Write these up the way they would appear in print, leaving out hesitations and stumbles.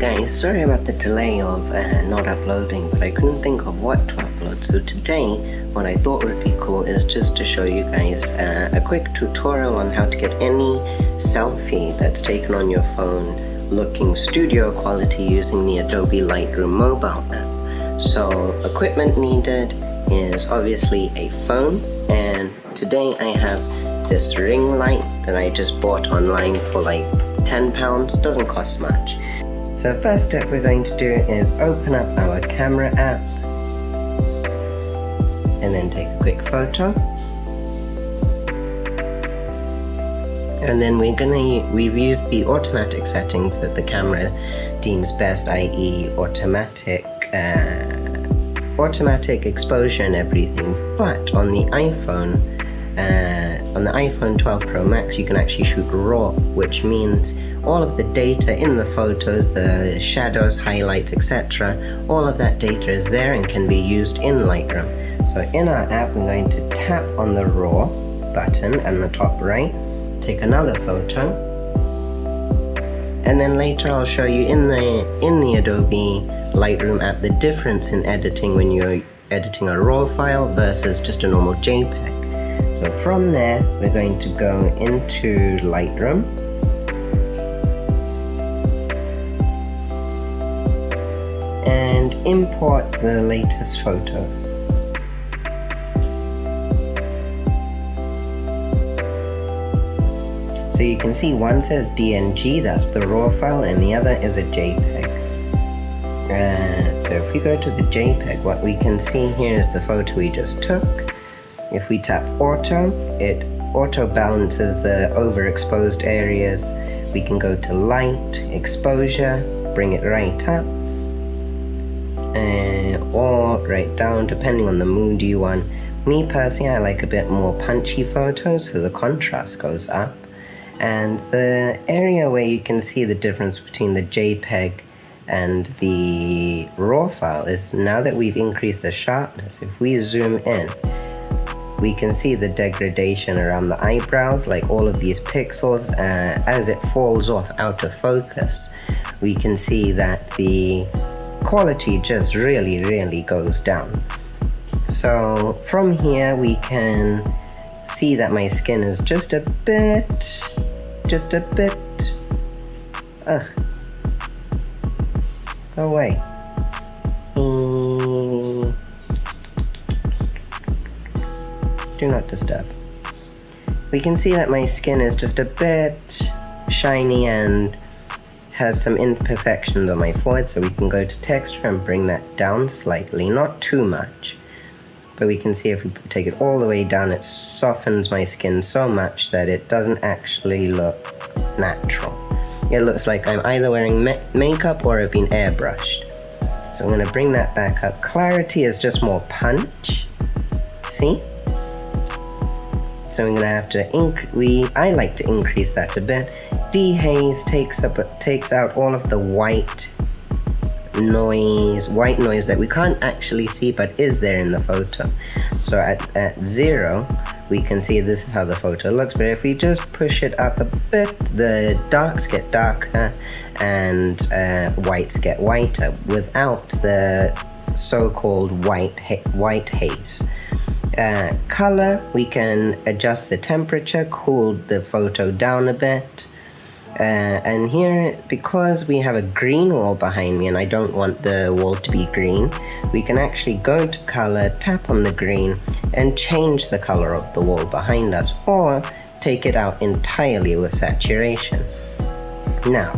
guys, sorry about the delay of not uploading, but I couldn't think of what to upload. So today, what I thought would be cool is just to show you guys a quick tutorial on how to get any selfie that's taken on your phone looking studio quality using the Adobe Lightroom Mobile app. So equipment needed is obviously a phone, and today I have this ring light that I just bought online for like £10, doesn't cost much. So first step we're going to do is open up our camera app and then take a quick photo. And then we've used the automatic settings that the camera deems best, i.e. automatic exposure and everything. But on the iPhone 12 Pro Max you can actually shoot RAW, which means all of the data in the photos, the shadows, highlights, etc., all of that data is there and can be used in Lightroom. So in our app we're going to tap on the RAW button in the top right, take another photo, and then later I'll show you in the Adobe Lightroom app the difference in editing when you're editing a RAW file versus just a normal JPEG. So from there we're going to go into Lightroom and import the latest photos. So you can see one says DNG, that's the RAW file, and the other is a JPEG. So if we go to the JPEG, what we can see here is the photo we just took. If we tap auto, it auto balances the overexposed areas. We can go to light, exposure, bring it right up, or right down depending on the mood you want. Me personally, I like a bit more punchy photos, so the contrast goes up. And the area where you can see the difference between the JPEG and the RAW file is now that we've increased the sharpness. If we zoom in, we can see the degradation around the eyebrows, like all of these pixels, as it falls off out of focus. We can see that the quality just really goes down. So from here we can see that my skin is just a bit go away. Do not disturb. We can see that my skin is just a bit shiny and has some imperfections on my forehead, so we can go to texture and bring that down slightly, not too much. But we can see if we take it all the way down, it softens my skin so much that it doesn't actually look natural. It looks like I'm either wearing makeup or I've been airbrushed. So I'm going to bring that back up. Clarity is just more punch. See? So I'm going to have to I like to increase that a bit. Dehaze takes out all of the white noise that we can't actually see but is there in the photo. So at 0 we can see this is how the photo looks, but if we just push it up a bit, the darks get darker and whites get whiter without the so-called white haze. Color, we can adjust the temperature, cool the photo down a bit. And here, because we have a green wall behind me and I don't want the wall to be green, we can actually go to color, tap on the green and change the color of the wall behind us, or take it out entirely with saturation. Now,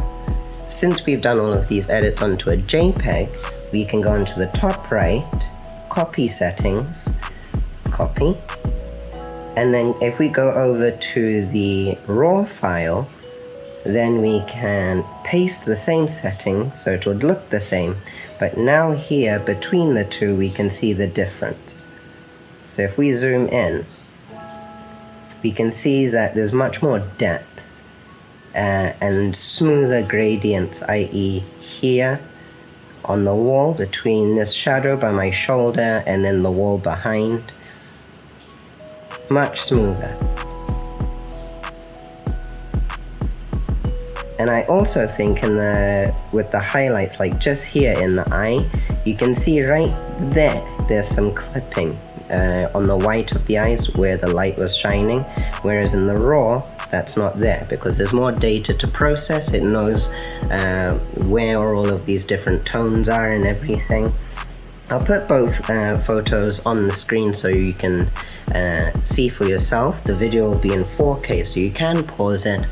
since we've done all of these edits onto a JPEG, we can go into the top right, copy settings, copy, and then if we go over to the RAW file, then we can paste the same settings so it would look the same, but now here between the two we can see the difference. So if we zoom in, we can see that there's much more depth and smoother gradients, i.e. here on the wall between this shadow by my shoulder and then the wall behind. Much smoother. And I also think with the highlights, like just here in the eye, you can see right there, there's some clipping on the white of the eyes where the light was shining, whereas in the raw, that's not there because there's more data to process. It knows where all of these different tones are and everything. I'll put both photos on the screen so you can see for yourself. The video will be in 4K, so you can pause it.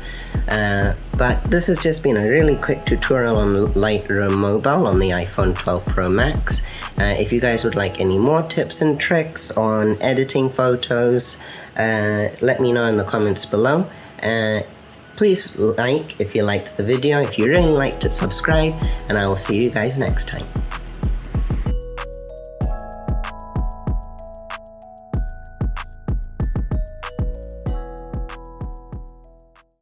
But this has just been a really quick tutorial on Lightroom Mobile on the iPhone 12 Pro Max. If you guys would like any more tips and tricks on editing photos, let me know in the comments below. Please like if you liked the video. If you really liked it, subscribe, and I will see you guys next time.